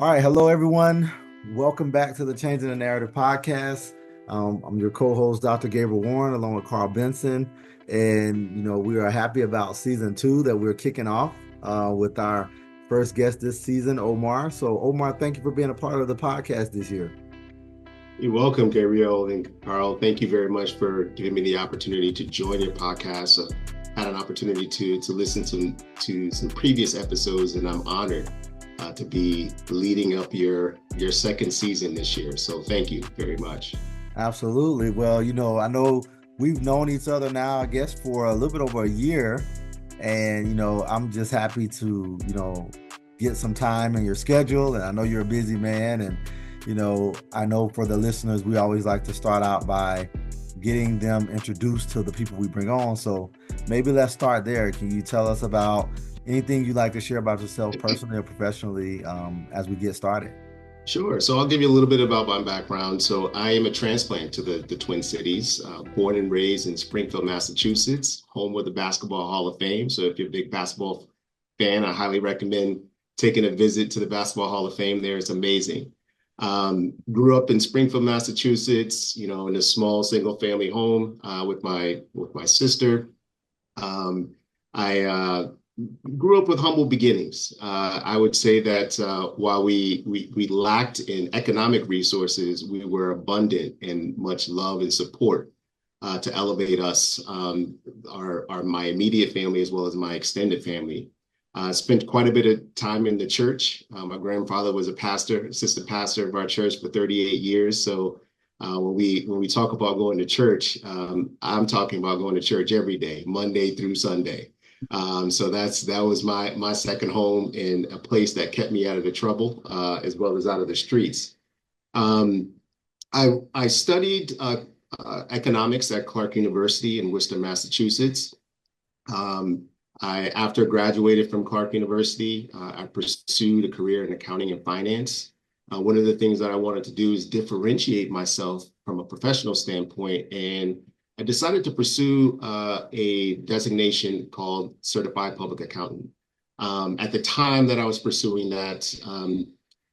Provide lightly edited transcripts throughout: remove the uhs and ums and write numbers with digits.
All right, hello everyone. Welcome back to the Changing the Narrative podcast. I'm your co-host, Dr. Gabriel Warren, along with Carl Benson, and we are happy about season 2 that we're kicking off with our first guest this season, Omar. So, Omar, thank you for being a part of the podcast this year. You're welcome, Gabriel and Carl. Thank you very much for giving me the opportunity to join your podcast. I had an opportunity to listen to some previous episodes, and I'm honored to be leading up your second season this year. So thank you very much. Absolutely. Well, I know we've known each other now, I guess, for a little bit over a year. And, I'm just happy to, get some time in your schedule. And I know you're a busy man. And, I know for the listeners, we always like to start out by getting them introduced to the people we bring on. So maybe let's start there. Can you tell us about anything you'd like to share about yourself personally or professionally as we get started? Sure. So I'll give you a little bit about my background. So I am a transplant to the Twin Cities, born and raised in Springfield, Massachusetts, home of the Basketball Hall of Fame. So if you're a big basketball fan, I highly recommend taking a visit to the Basketball Hall of Fame there. It's amazing. Grew up in Springfield, Massachusetts, in a small single family home with my sister. I grew up with humble beginnings. I would say that while we lacked in economic resources, we were abundant in much love and support to elevate us, my immediate family as well as my extended family. Spent quite a bit of time in the church. My grandfather was a pastor, assistant pastor of our church for 38 years. So when we talk about going to church, I'm talking about going to church every day, Monday through Sunday. So that was my second home and a place that kept me out of the trouble, as well as out of the streets. I studied economics at Clark University in Worcester, Massachusetts. After graduated from Clark University, I pursued a career in accounting and finance. One of the things that I wanted to do is differentiate myself from a professional standpoint, and I decided to pursue a designation called Certified Public Accountant. At the time that I was pursuing that,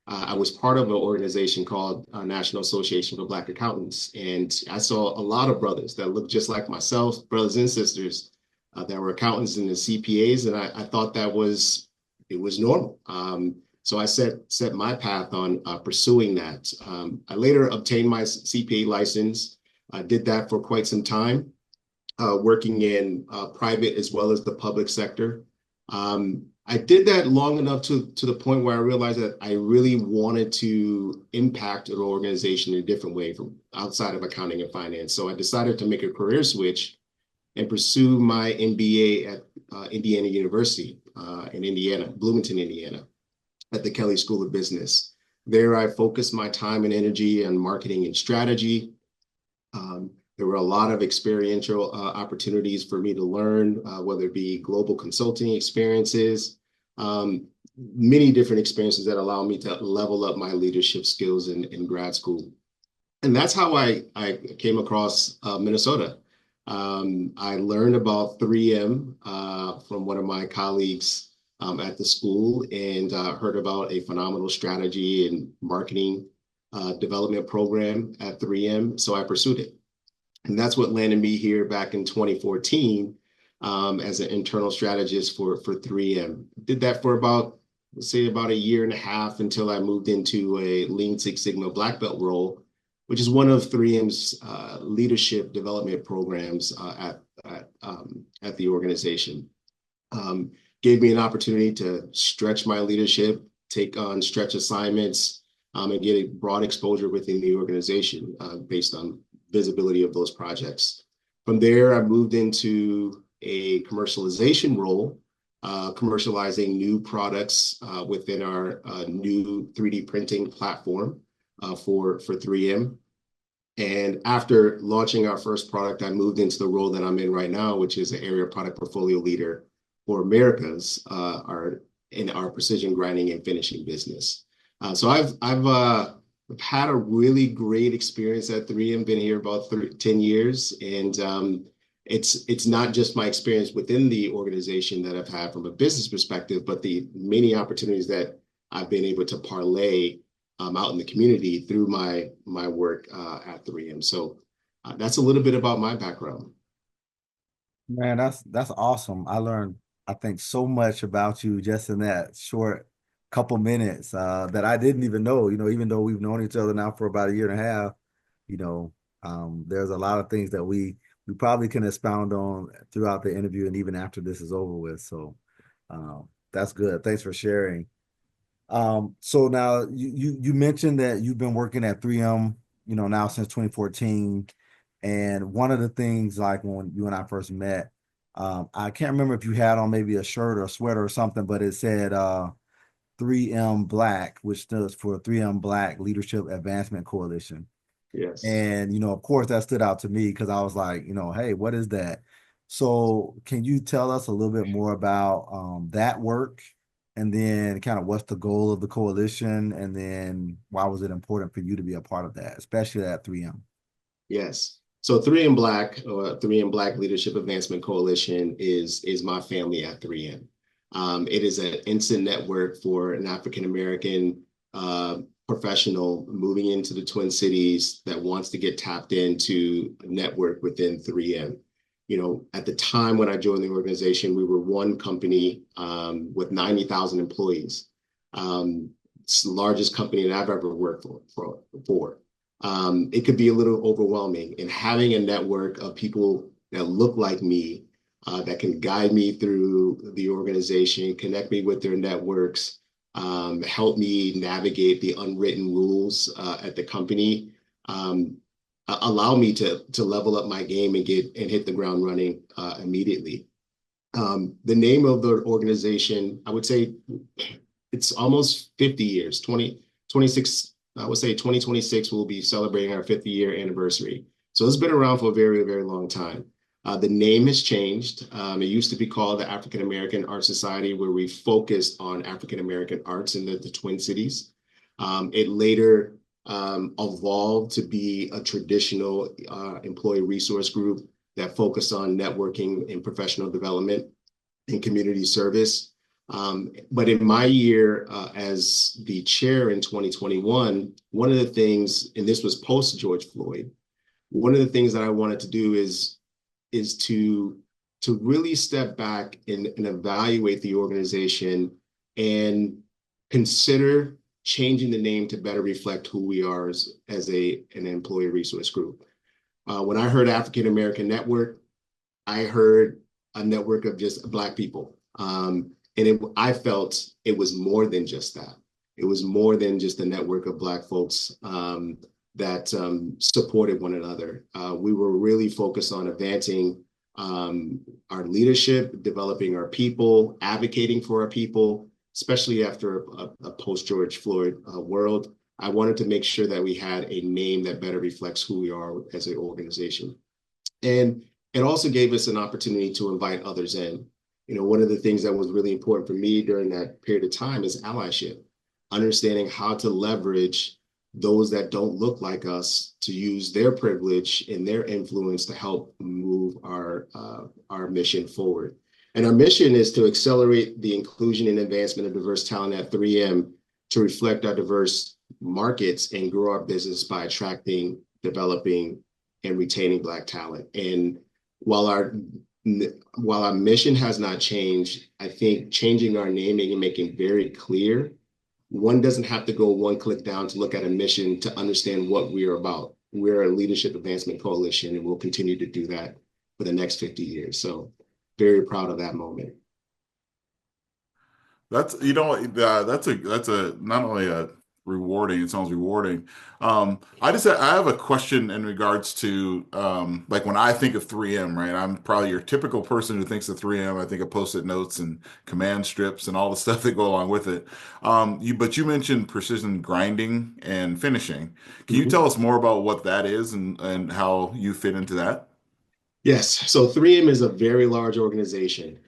I was part of an organization called National Association for BLAC Accountants, and I saw a lot of brothers that looked just like myself, brothers and sisters, that were accountants and the CPAs, and I thought it was normal. So I set my path on pursuing that. I later obtained my CPA license. I did that for quite some time, working in private as well as the public sector. I did that long enough to the point where I realized that I really wanted to impact an organization in a different way from outside of accounting and finance. So I decided to make a career switch and pursue my MBA at Indiana University in Indiana, Bloomington, Indiana, at the Kelley School of Business. There, I focused my time and energy on marketing and strategy. There were a lot of experiential opportunities for me to learn, whether it be global consulting experiences, many different experiences that allow me to level up my leadership skills in grad school. And that's how I came across Minnesota. I learned about 3M from one of my colleagues at the school, and heard about a phenomenal strategy and marketing development program at 3M. So I pursued it. And that's what landed me here back in 2014 as an internal strategist for 3M. Did that for about a year and a half until I moved into a Lean Six Sigma Black Belt role, which is one of 3M's leadership development programs at the organization. Gave me an opportunity to stretch my leadership, take on stretch assignments, and get a broad exposure within the organization based on visibility of those projects. From there, I moved into a commercialization role, commercializing new products within our new 3D printing platform for 3M. And after launching our first product, I moved into the role that I'm in right now, which is an area product portfolio leader for Americas, in our precision grinding and finishing business. So I've had a really great experience at 3M, been here about 10 years. And it's not just my experience within the organization that I've had from a business perspective, but the many opportunities that I've been able to parlay out in the community through my work at 3M. So that's a little bit about my background. Man, that's awesome. I learned, I think, so much about you just in that short couple minutes that I didn't even know. Even though we've known each other now for about a year and a half, you know, there's a lot of things that we probably can expound on throughout the interview and even after this is over with. So that's good. Thanks for sharing. So now you mentioned that you've been working at 3M, now since 2014. And one of the things, like when you and I first met, I can't remember if you had on maybe a shirt or a sweater or something, but it said 3M BLAC, which stands for 3M BLAC Leadership Advancement Coalition. Yes. And, of course, that stood out to me because I was like, hey, what is that? So can you tell us a little bit more about that work, and then kind of what's the goal of the coalition, and then why was it important for you to be a part of that, especially at 3M? Yes. So 3M BLAC, or 3M BLAC Leadership Advancement Coalition, is my family at 3M. It is an instant network for an African American professional moving into the Twin Cities that wants to get tapped into a network within 3M. At the time when I joined the organization, we were one company with 90,000 employees. It's the largest company that I've ever worked for. It could be a little overwhelming, and having a network of people that look like me, that can guide me through the organization, connect me with their networks, help me navigate the unwritten rules at the company, allow me to level up my game and hit the ground running immediately. The name of the organization, I would say it's almost 50 years, 26. I would say 2026 we'll be celebrating our 50-year anniversary. So it's been around for a very, very long time. The name has changed. It used to be called the African American Art Society, where we focused on African American arts in the Twin Cities. It later evolved to be a traditional employee resource group that focused on networking and professional development and community service. But in my year as the chair in 2021, one of the things, and this was post George Floyd, one of the things that I wanted to do is to really step back and evaluate the organization and consider changing the name to better reflect who we are as an employee resource group. When I heard African American Network, I heard a network of just Black people. I felt it was more than just that. It was more than just a network of Black folks that supported one another. We were really focused on advancing our leadership, developing our people, advocating for our people, especially after a post-George Floyd world. I wanted to make sure that we had a name that better reflects who we are as an organization. And it also gave us an opportunity to invite others in. One of the things that was really important for me during that period of time is allyship, understanding how to leverage those that don't look like us to use their privilege and their influence to help move our mission forward. And our mission is to accelerate the inclusion and advancement of diverse talent at 3M to reflect our diverse markets and grow our business by attracting, developing, and retaining Black talent. And while our mission has not changed, I think changing our naming and making very clear, one doesn't have to go one click down to look at a mission to understand what we are about. We're a leadership advancement coalition, and we'll continue to do that for the next 50 years. So very proud of that moment. That's that's a not only a rewarding, it sounds rewarding. I have a question in regards to like when I think of 3M, right? I'm probably your typical person who thinks of 3M. I think of post-it notes and command strips and all the stuff that go along with it. But you mentioned precision grinding and finishing. Can you tell us more about what that is and how you fit into that? Yes. So 3M is a very large organization.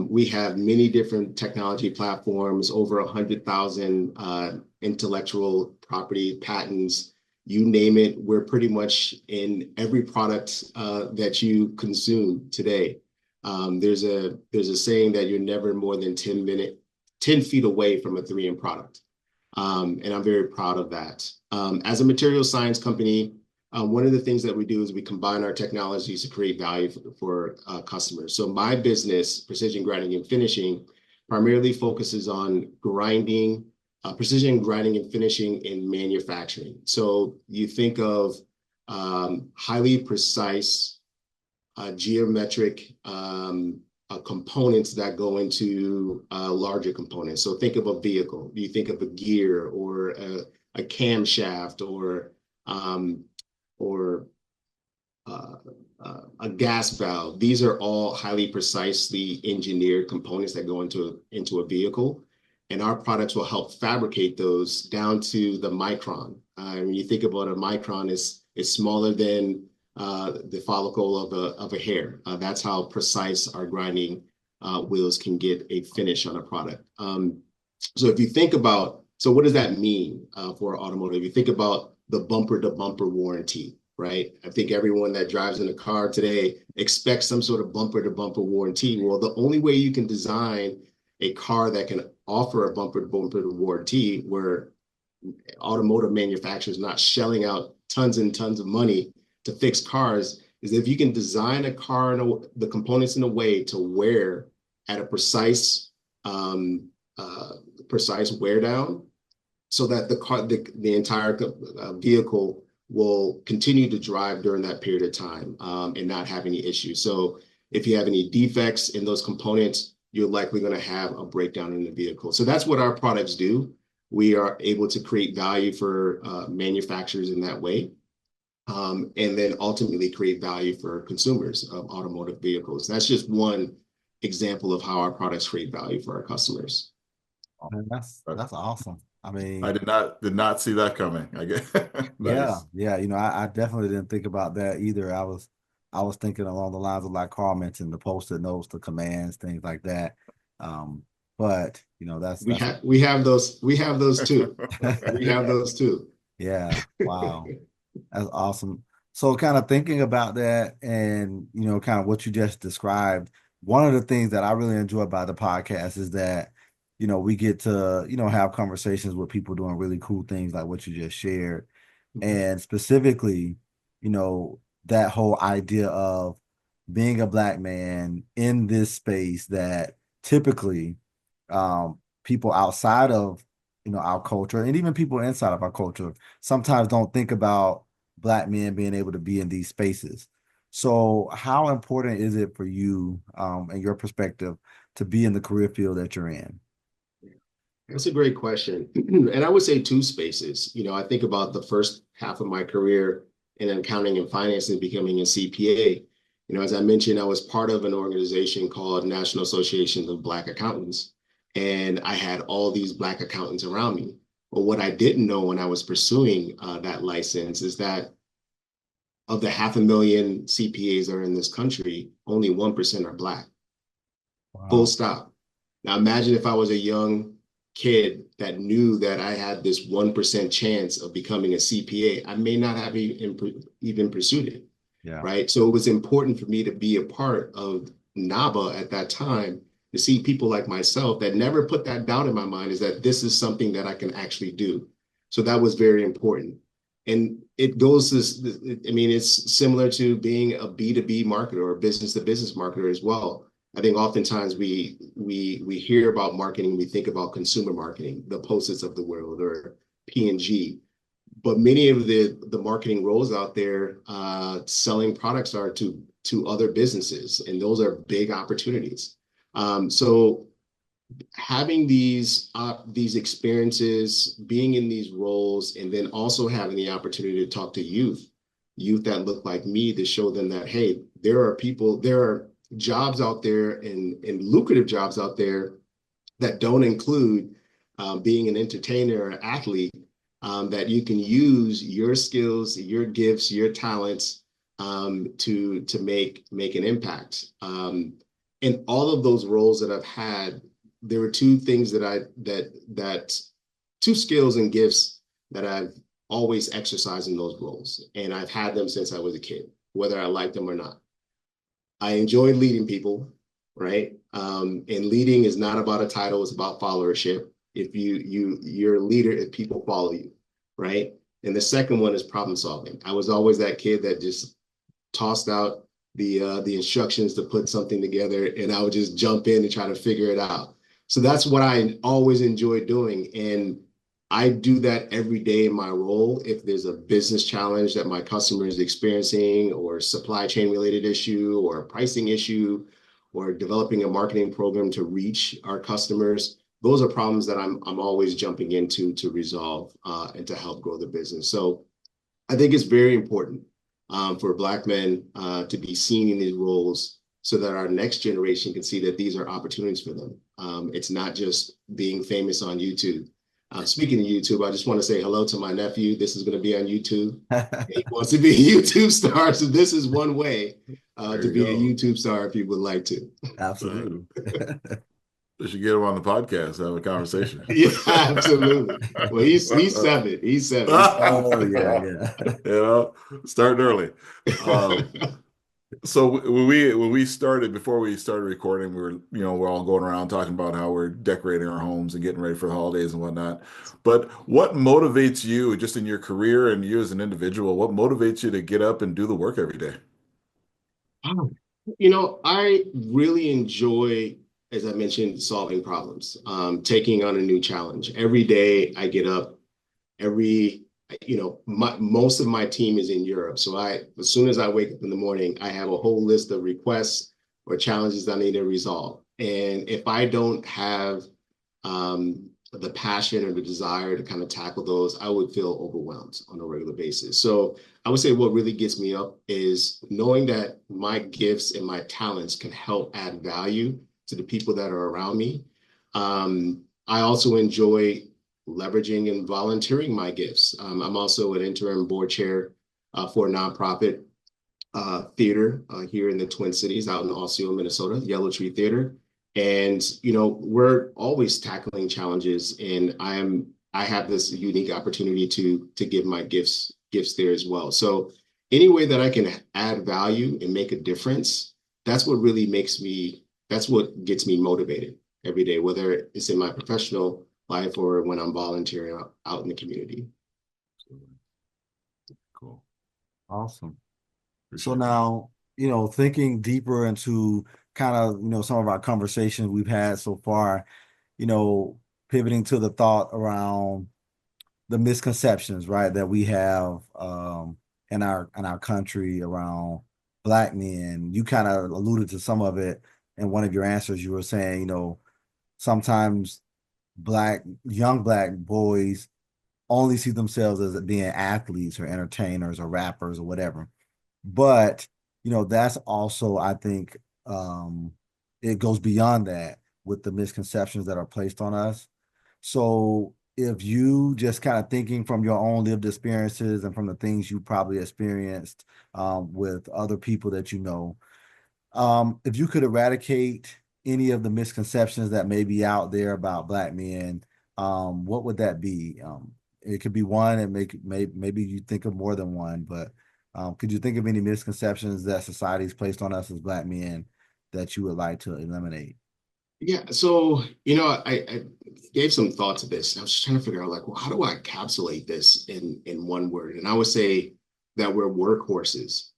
We have many different technology platforms, over 100,000 intellectual property patents. You name it, we're pretty much in every product that you consume today. There's a saying that you're never more than 10 feet away from a 3M product. And I'm very proud of that. As a material science company, one of the things that we do is we combine our technologies to create value for customers. So my business, Precision Grinding and Finishing, primarily focuses on grinding, precision grinding and finishing in manufacturing. So you think of highly precise geometric components that go into larger components. So think of a vehicle. You think of a gear or a camshaft or a gas valve. These are all highly precisely engineered components that go into a vehicle. And our products will help fabricate those down to the micron. When you think about a micron, it's smaller than the follicle of a hair. That's how precise our grinding wheels can get a finish on a product. So if you think about, so what does that mean for automotive? You think about the bumper-to-bumper warranty, right? I think everyone that drives in a car today expects some sort of bumper-to-bumper warranty. Well, the only way you can design a car that can offer a bumper-to-bumper warranty where automotive manufacturers not shelling out tons and tons of money to fix cars is if you can design a car and the components in a way to wear at a precise wear down, so that the entire vehicle will continue to drive during that period of time and not have any issues. So if you have any defects in those components, you're likely going to have a breakdown in the vehicle. So that's what our products do. We are able to create value for manufacturers in that way. And then ultimately create value for consumers of automotive vehicles. That's just one example of how our products create value for our customers. Man, that's awesome. I mean, I did not see that coming. I guess. Nice. yeah. I definitely didn't think about that either. I was thinking along the lines of, like Carl mentioned, the post-it notes, the commands, things like that. But we have those too. We have those too. Yeah. Wow. That's awesome. So kind of thinking about that and, kind of what you just described, one of the things that I really enjoy about the podcast is that, we get to, have conversations with people doing really cool things like what you just shared. And specifically, that whole idea of being a Black man in this space that typically people outside of, our culture and even people inside of our culture sometimes don't think about Black men being able to be in these spaces. So how important is it for you and your perspective to be in the career field that you're in? That's a great question. And I would say two spaces. I think about the first half of my career in accounting and finance and becoming a CPA. As I mentioned, I was part of an organization called National Association of Black Accountants, and I had all these Black accountants around me. But what I didn't know when I was pursuing that license is that of the 500,000 CPAs that are in this country, only 1% are Black. Wow. Full stop. Now imagine if I was a young kid that knew that I had this 1% chance of becoming a CPA, I may not have even pursued it. Yeah. Right. So it was important for me to be a part of NABA at that time, to see people like myself that never put that doubt in my mind is that this is something that I can actually do. So that was very important. And it goes it's similar to being a B2B marketer or business to business marketer as well. I think oftentimes we hear about marketing, we think about consumer marketing, the Post-its of the world or P&G. But many of the marketing roles out there selling products are to other businesses, and those are big opportunities. So having these experiences, being in these roles, and then also having the opportunity to talk to youth that look like me, to show them that, hey, there are jobs out there and lucrative jobs out there that don't include being an entertainer or athlete, that you can use your skills, your gifts, your talents to make an impact. In all of those roles that I've had, there were two things two skills and gifts that I've always exercised in those roles. And I've had them since I was a kid, whether I liked them or not. I enjoyed leading people, right? And leading is not about a title, it's about followership. if you're a leader if people follow you, right? And the second one is problem solving. I was always that kid that just tossed out the instructions to put something together, and I would just jump in and try to figure it out. So that's what I always enjoy doing. And I do that every day in my role. If there's a business challenge that my customer is experiencing, or supply chain related issue, or a pricing issue, or developing a marketing program to reach our customers, those are problems that I'm always jumping into to resolve and to help grow the business. So I think it's very important for Black men to be seen in these roles so that our next generation can see that these are opportunities for them. It's not just being famous on YouTube. Speaking of YouTube, I just want to say hello to my nephew. This is going to be on YouTube. He wants to be a YouTube star, so this is one way to be a YouTube star if you would like to. Absolutely. We should get him on the podcast, have a conversation. Yeah, absolutely. Well, he's 7. He's 7. Oh yeah. Starting early. So when we started, before we started recording, we're all going around talking about how we're decorating our homes and getting ready for the holidays and whatnot. But what motivates you just in your career and you as an individual? What motivates you to get up and do the work every day? I really enjoy, as I mentioned, solving problems, taking on a new challenge. Every day I get up, most of my team is in Europe. So as soon as I wake up in the morning, I have a whole list of requests or challenges I need to resolve. And if I don't have the passion or the desire to kind of tackle those, I would feel overwhelmed on a regular basis. So I would say what really gets me up is knowing that my gifts and my talents can help add value to the people that are around me. I also enjoy leveraging and volunteering my gifts. I'm also an interim board chair for a nonprofit theater here in the Twin Cities, out in Osceola, Minnesota, Yellow Tree Theater. And we're always tackling challenges, and I have this unique opportunity to give my gifts there as well. So any way that I can add value and make a difference, that's what gets me motivated every day, whether it's in my professional life or when I'm volunteering out in the community. Cool. Awesome. So now, thinking deeper into kind of, some of our conversations we've had so far, pivoting to the thought around the misconceptions, right, that we have in our country around Black men. You kind of alluded to some of it in one of your answers. You were saying, sometimes young Black boys only see themselves as being athletes or entertainers or rappers or whatever. But, that's also, I think, it goes beyond that with the misconceptions that are placed on us. So if you just kind of thinking from your own lived experiences and from the things you probably experienced with other people that if you could eradicate any of the misconceptions that may be out there about Black men, what would that be? It could be one, and maybe you think of more than one, but could you think of any misconceptions that society's placed on us as Black men that you would like to eliminate? Yeah, so I gave some thought to this. I was just trying to figure out, how do I encapsulate this in one word? And I would say that we're workhorses.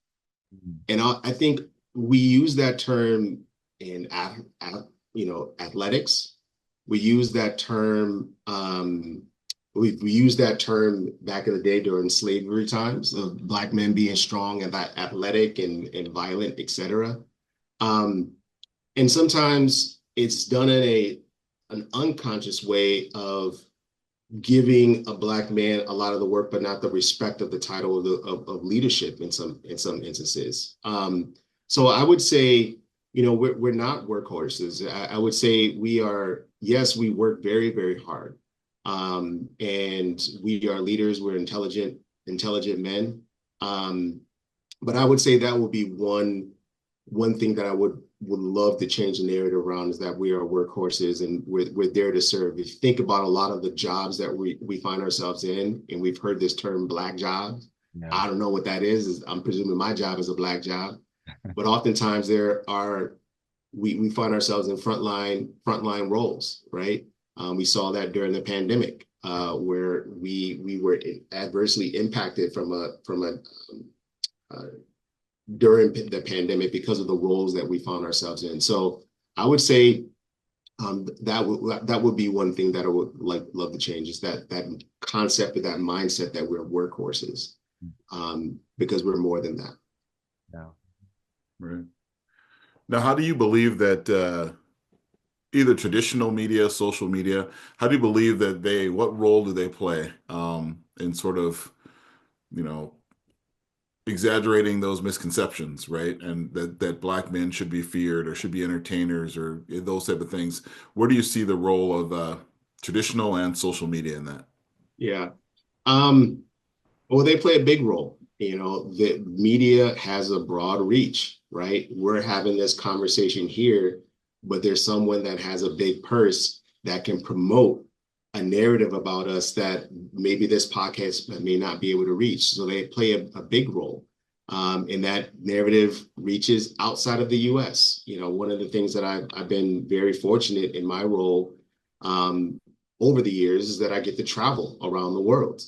And I think we use that term in athletics. We use that term. We used that term back in the day during slavery times of Black men being strong and athletic and violent, etc. And sometimes it's done in an unconscious way of giving a Black man a lot of the work, but not the respect of the title of leadership in some instances. So I would say, we're not workhorses. I would say we work very, very hard. And we are leaders. We're intelligent men. But I would say that would be one thing that I would love to change the narrative around, is that we are workhorses and we're there to serve. If you think about a lot of the jobs that we find ourselves in, and we've heard this term Black jobs. Yeah. I don't know what that is. I'm presuming my job is a Black job, but oftentimes we find ourselves in frontline roles, right? We saw that during the pandemic, where we were adversely impacted during the pandemic because of the roles that we found ourselves in. So I would say that would be one thing that I would love to change, is that concept of that mindset that we're workhorses, because we're more than that. Yeah. Right. Now, how do you believe that either traditional media, social media, how do you believe that what role do they play in sort of, exaggerating those misconceptions, right? And that Black men should be feared or should be entertainers or those type of things. Where do you see the role of traditional and social media in that? Yeah. Well, they play a big role. The media has a broad reach, right? We're having this conversation here, but there's someone that has a big purse that can promote a narrative about us that maybe this podcast may not be able to reach. So they play a big role. And that narrative reaches outside of the US. One of the things that I've been very fortunate in my role over the years is that I get to travel around the world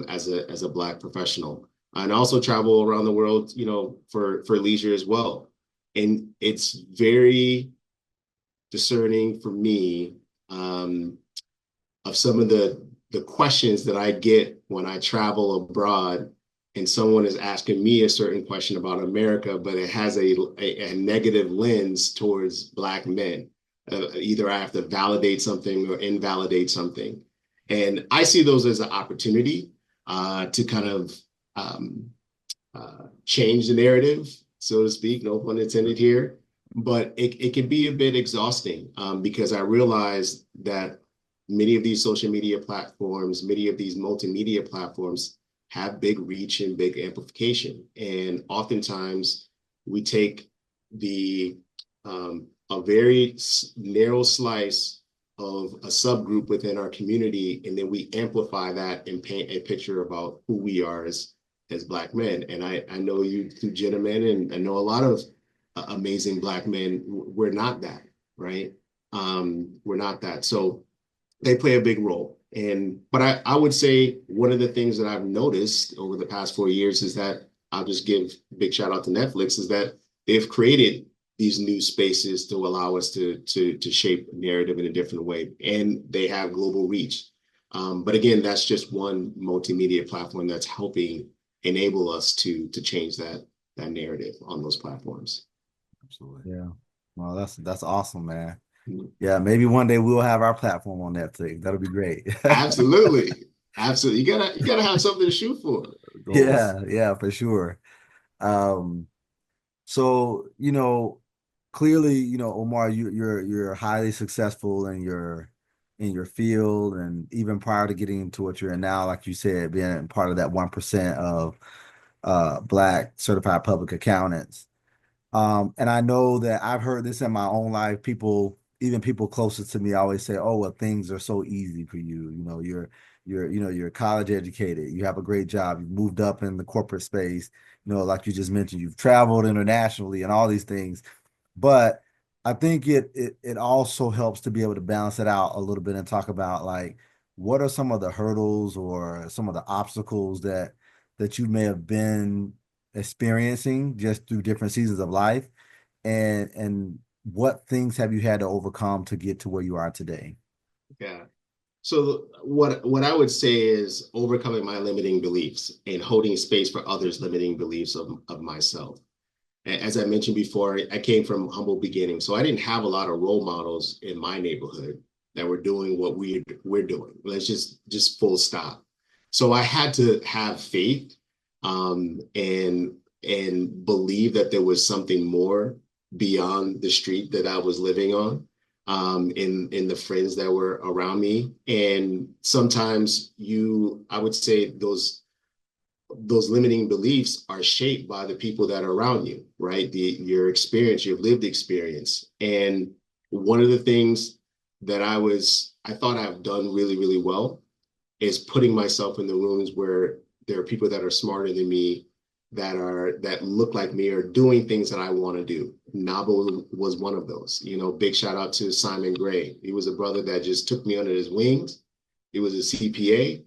as a Black professional, and also travel around the world, for leisure as well. And it's very discerning for me of some of the questions that I get when I travel abroad, and someone is asking me a certain question about America, but it has a negative lens towards Black men. Either I have to validate something or invalidate something. And I see those as an opportunity to kind of change the narrative, so to speak, no pun intended here. But it can be a bit exhausting because I realize that many of these social media platforms, many of these multimedia platforms have big reach and big amplification. And oftentimes we take a very narrow slice of a subgroup within our community, and then we amplify that and paint a picture about who we are as Black men. And I know you two gentlemen, and I know a lot of amazing Black men. We're not that, right? We're not that. So they play a big role. But I would say one of the things that I've noticed over the past 4 years is that, I'll just give a big shout out to Netflix, is that they've created these new spaces to allow us to shape narrative in a different way. And they have global reach. But again, that's just one multimedia platform that's helping enable us to change that narrative on those platforms. Absolutely. Yeah. Well, that's awesome, man. Yeah, maybe one day we'll have our platform on Netflix. That'll be great. Absolutely. Absolutely. You gotta have something to shoot for. Yeah, for sure. So, clearly, Omar, you're highly successful in your field, and even prior to getting into what you're in now, like you said, being part of that 1% of Black certified public accountants. And I know that I've heard this in my own life. Even people closest to me, always say, "Oh, well, things are so easy for you. You're college educated. You have a great job. You've moved up in the corporate space. Like you just mentioned, you've traveled internationally and all these things." But I think it also helps to be able to balance it out a little bit and talk about, like, what are some of the hurdles or some of the obstacles that you may have been experiencing just through different seasons of life, and what things have you had to overcome to get to where you are today? Yeah. So what I would say is overcoming my limiting beliefs and holding space for others' limiting beliefs of myself. As I mentioned before, I came from humble beginnings, so I didn't have a lot of role models in my neighborhood that were doing what we're doing. Let's just full stop. So I had to have faith and believe that there was something more beyond the street that I was living on, in the friends that were around me. And sometimes I would say those limiting beliefs are shaped by the people that are around you, right? Your experience, your lived experience. And one of the things that I thought I've done really, really well is putting myself in the rooms where there are people that are smarter than me, that look like me are doing things that I want to do. Nabo was one of those. Big shout out to Simon Gray. He was a brother that just took me under his wings. He was a CPA.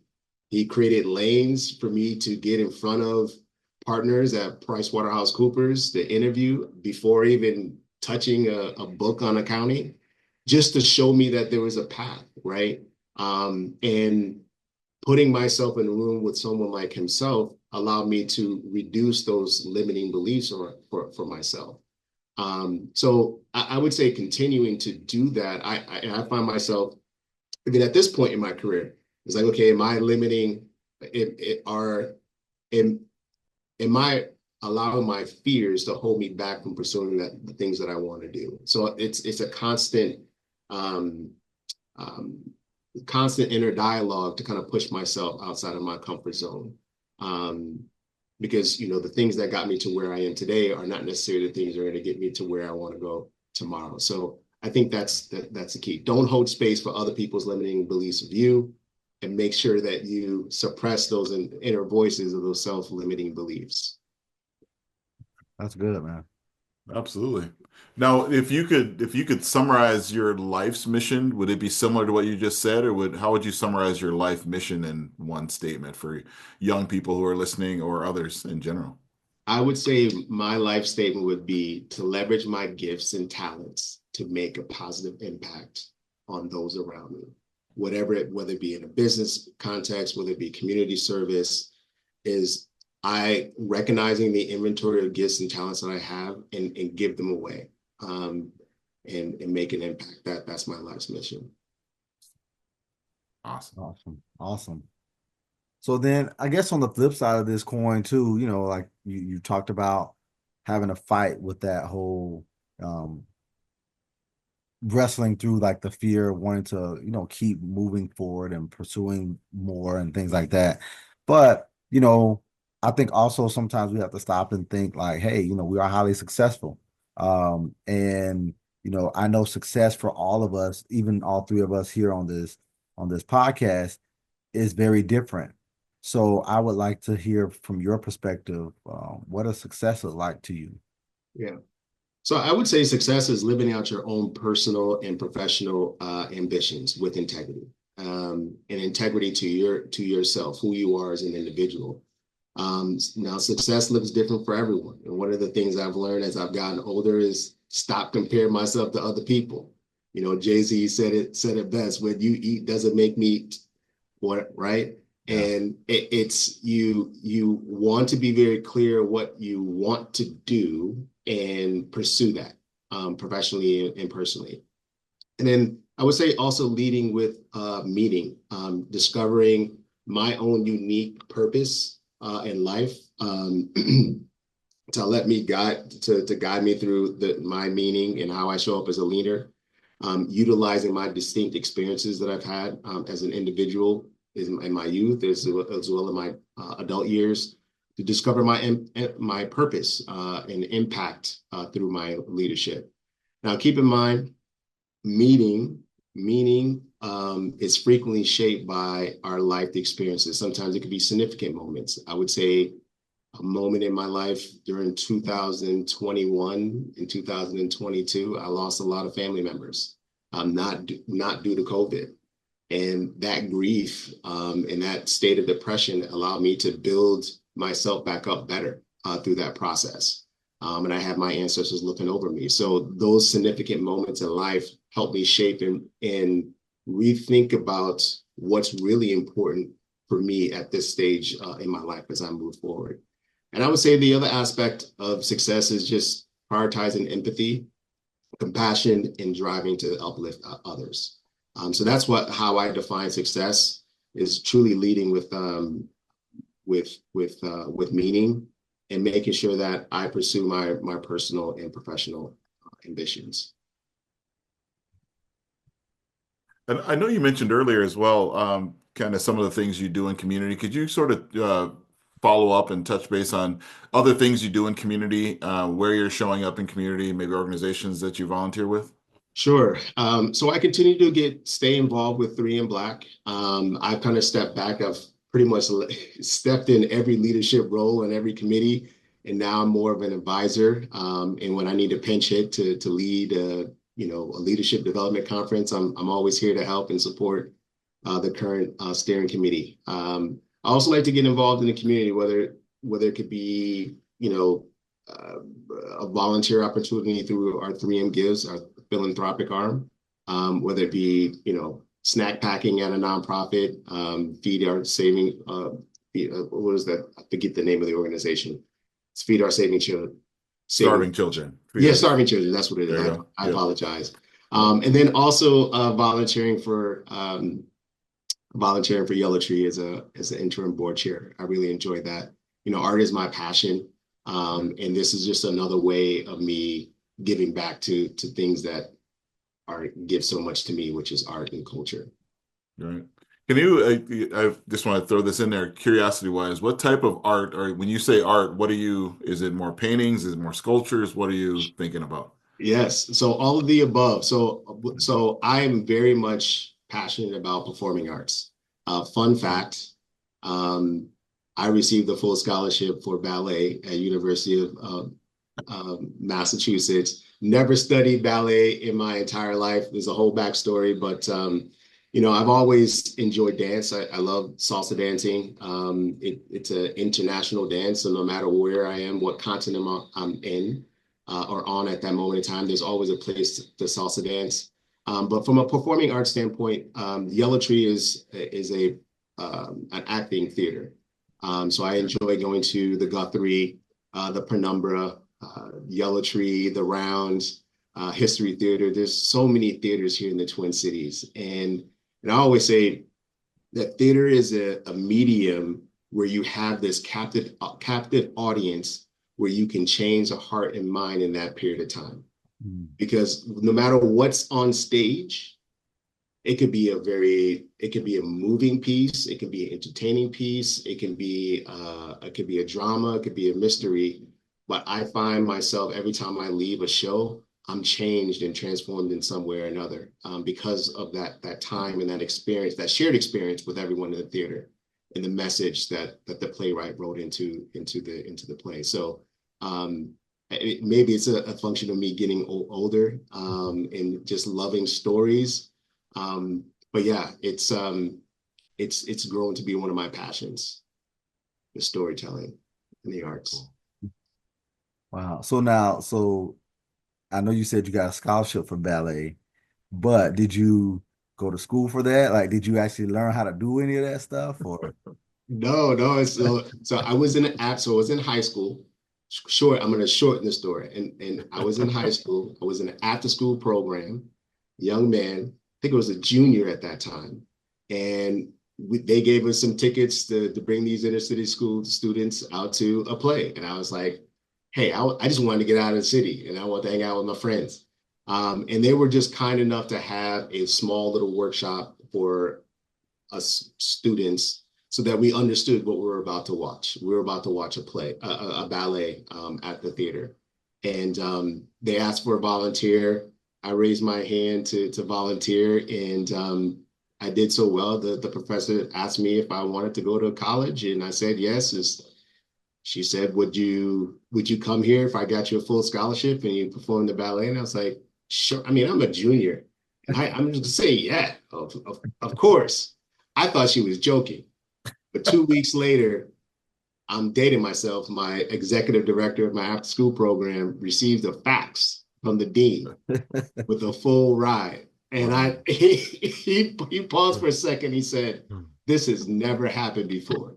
He created lanes for me to get in front of partners at PricewaterhouseCoopers to interview before even touching a book on accounting, just to show me that there was a path, right? And putting myself in a room with someone like himself allowed me to reduce those limiting beliefs for myself. So I would say continuing to do that, I find myself, even at this point in my career, it's like, okay, am I limiting, am I allowing my fears to hold me back from pursuing the things that I want to do? So it's a constant inner dialogue to kind of push myself outside of my comfort zone. Because, the things that got me to where I am today are not necessarily the things that are going to get me to where I want to go tomorrow. So I think that's the key. Don't hold space for other people's limiting beliefs of you, and make sure that you suppress those inner voices of those self-limiting beliefs. That's good, man. Absolutely. Now, if you could summarize your life's mission, would it be similar to what you just said, or how would you summarize your life mission in one statement for young people who are listening or others in general? I would say my life statement would be to leverage my gifts and talents to make a positive impact on those around me. Whether it be in a business context, whether it be community service, is I recognizing the inventory of gifts and talents that I have and give them away, and make an impact. That's my life's mission. Awesome. So then I guess on the flip side of this coin too, like you talked about having a fight with that whole wrestling through like the fear, wanting to, keep moving forward and pursuing more and things like that. But, I think also sometimes we have to stop and think like, hey, we are highly successful. And, I know success for all of us, even all three of us here on this podcast, is very different. So I would like to hear from your perspective, what a success is like to you. Yeah. So I would say success is living out your own personal and professional ambitions with integrity, and integrity to yourself, who you are as an individual. Now, success looks different for everyone. And one of the things I've learned as I've gotten older is stop comparing myself to other people. Jay-Z said it best: "What you eat doesn't make me what," right? Yeah. And it's you want to be very clear what you want to do and pursue that professionally and personally. And then I would say also leading with meaning, discovering my own unique purpose in life, to let me guide me through my meaning and how I show up as a leader, utilizing my distinct experiences that I've had as an individual in my youth as well in my adult years, to discover my purpose and impact through my leadership. Now, keep in mind, meaning is frequently shaped by our life experiences. Sometimes it could be significant moments. I would say a moment in my life during 2021 and 2022, I lost a lot of family members, not due to COVID. And that grief and that state of depression allowed me to build myself back up better through that process. And I have my ancestors looking over me. So those significant moments in life helped me shape and rethink about what's really important for me at this stage in my life as I move forward. And I would say the other aspect of success is just prioritizing empathy, compassion, and driving to uplift others. So that's how I define success, is truly leading with meaning and making sure that I pursue my personal and professional ambitions. And I know you mentioned earlier as well, kind of some of the things you do in community. Could you sort of follow up and touch base on other things you do in community, where you're showing up in community, maybe organizations that you volunteer with? Sure. So I continue to stay involved with 3M BLAC. I've kind of stepped back. I've pretty much stepped in every leadership role and every committee and now I'm more of an advisor. And when I need a pinch hit to lead a leadership development conference, I'm always here to help and support the current steering committee. I also like to get involved in the community, whether it could be a volunteer opportunity through our 3M Gives, our philanthropic arm, whether it be snack packing at a nonprofit, Feed Our Saving. What is that? I forget the name of the organization. It's Feed Our Saving Children. Starving Children. Yeah, Starving Children. That's what it is. I apologize. And then also volunteering for Yellow Tree as an interim board chair. I really enjoy that. Art is my passion, and this is just another way of me giving back to things that give so much to me, which is art and culture. Right. Can you, I just want to throw this in there, curiosity wise, what type of art, or when you say art, is it more paintings? Is it more sculptures? What are you thinking about? Yes. So all of the above. So I am very much passionate about performing arts. Fun fact, I received a full scholarship for ballet at University of Massachusetts. Never studied ballet in my entire life. There's a whole backstory, but I've always enjoyed dance. I love salsa dancing. It's an international dance, so no matter where I am, what continent I'm in or on at that moment in time, there's always a place to salsa dance. But from a performing arts standpoint, Yellow Tree is an acting theater. So I enjoy going to the Guthrie, the Penumbra, Yellow Tree, the Rounds, History Theater. There's so many theaters here in the Twin Cities. And I always say that theater is a medium where you have this captive audience where you can change a heart and mind in that period of time. Because no matter what's on stage, it could be a moving piece, it could be an entertaining piece, it can be a drama, it could be a mystery. But I find myself every time I leave a show, I'm changed and transformed in some way or another because of that time and that experience, that shared experience with everyone in the theater, and the message that the playwright wrote into the play. So maybe it's a function of me getting older and just loving stories. But yeah, it's grown to be one of my passions, the storytelling and the arts. Wow. So I know you said you got a scholarship for ballet, but did you go to school for that? Like, did you actually learn how to do any of that stuff? Or No. So I was I was in high school. I'm going to shorten the story. And I was in high school. I was in an after-school program, young man. I think I was a junior at that time. And they gave us some tickets to bring these inner city school students out to a play. And I was like, hey, I just wanted to get out of the city and I want to hang out with my friends. And they were just kind enough to have a small little workshop for us students so that we understood what we were about to watch. We were about to watch a play, a ballet at the theater. And they asked for a volunteer. I raised my hand to volunteer, and I did so well. The professor asked me if I wanted to go to college, and I said yes. She said, would you come here if I got you a full scholarship and you perform the ballet? And I was like, sure. I mean, I'm a junior. And I'm just gonna say, yeah, of course. I thought she was joking. But 2 weeks later, I'm dating myself. My executive director of my after school program received a fax from the dean with a full ride. And he paused for a second. He said, this has never happened before.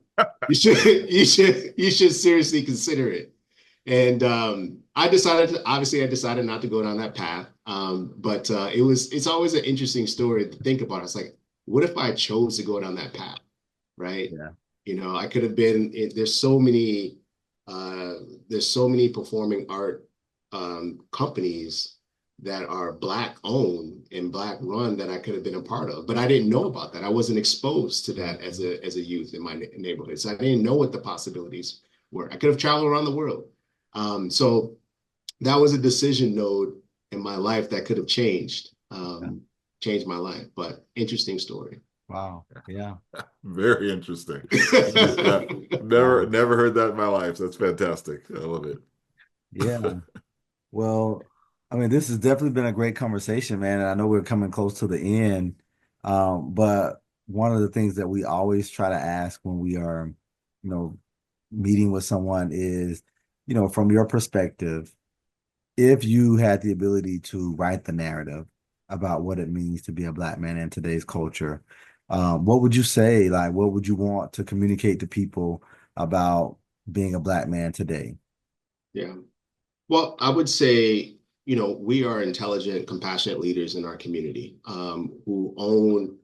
You should seriously consider it. And I decided not to go down that path. But it's always an interesting story to think about. It's like, what if I chose to go down that path? Right. Yeah. I could have been, there's so many performing art companies that are Black owned and Black run that I could have been a part of, but I didn't know about that. I wasn't exposed to that as a youth in my neighborhood. So I didn't know what the possibilities were. I could have traveled around the world. So that was a decision node in my life that could have changed my life, but interesting story. Wow. Yeah. Very interesting. Yeah, never heard that in my life. That's fantastic. I love it. Yeah. Well, I mean, this has definitely been a great conversation, man. And I know we're coming close to the end. But one of the things that we always try to ask when we are, you know, meeting with someone is, from your perspective, if you had the ability to write the narrative about what it means to be a Black man in today's culture, what would you say? Like, what would you want to communicate to people about being a Black man today? Yeah. Well, I would say, we are intelligent, compassionate leaders in our community who own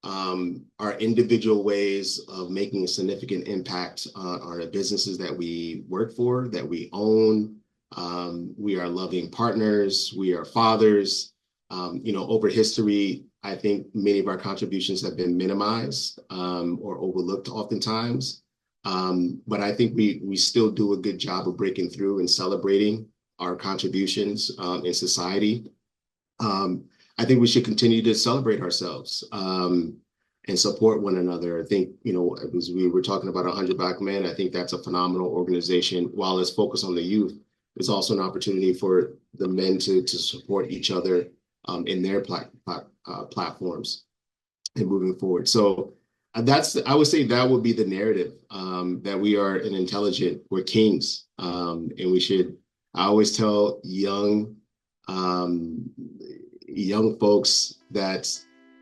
our individual ways of making a significant impact on our businesses that we work for, that we own. We are loving partners. We are fathers. Over history, I think many of our contributions have been minimized or overlooked oftentimes. But I think we still do a good job of breaking through and celebrating our contributions in society. I think we should continue to celebrate ourselves and support one another. I think, as we were talking about 100 Black Men, I think that's a phenomenal organization. While it's focused on the youth, it's also an opportunity for the men to support each other in their platforms and moving forward. So I would say that would be the narrative, that we are we're kings. And I always tell young folks that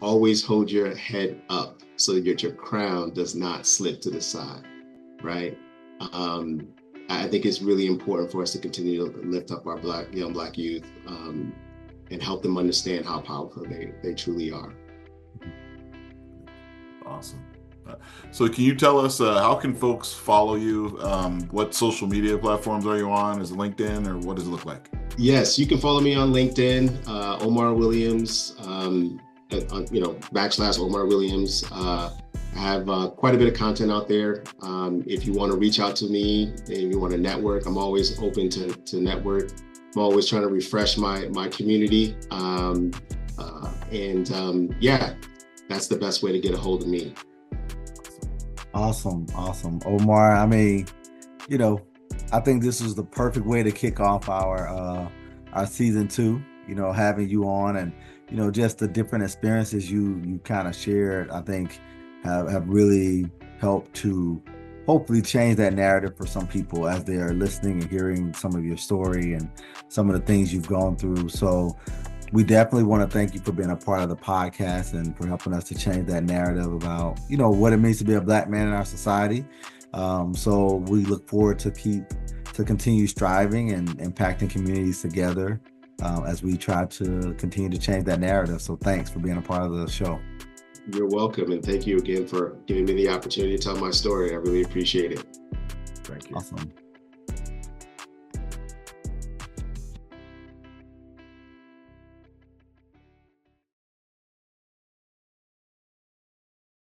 always hold your head up so that your crown does not slip to the side, right? I think it's really important for us to continue to lift up our young Black youth and help them understand how powerful they truly are. Awesome. So can you tell us how can folks follow you? What social media platforms are you on? Is it LinkedIn, or what does it look like? Yes, you can follow me on LinkedIn, Omar Williams, / Omar Williams. I have quite a bit of content out there. If you want to reach out to me and you want to network, I'm always open to network. I'm always trying to refresh my community. That's the best way to get a hold of me. Awesome. Omar, I mean, I think this is the perfect way to kick off our season 2, having you on, and, just the different experiences you kind of shared, I think have really helped to hopefully change that narrative for some people as they are listening and hearing some of your story and some of the things you've gone through. So we definitely want to thank you for being a part of the podcast and for helping us to change that narrative about, what it means to be a Black man in our society. So we look forward to continue striving and impacting communities together as we try to continue to change that narrative. So thanks for being a part of the show. You're welcome. And thank you again for giving me the opportunity to tell my story. I really appreciate it. Thank you. Awesome.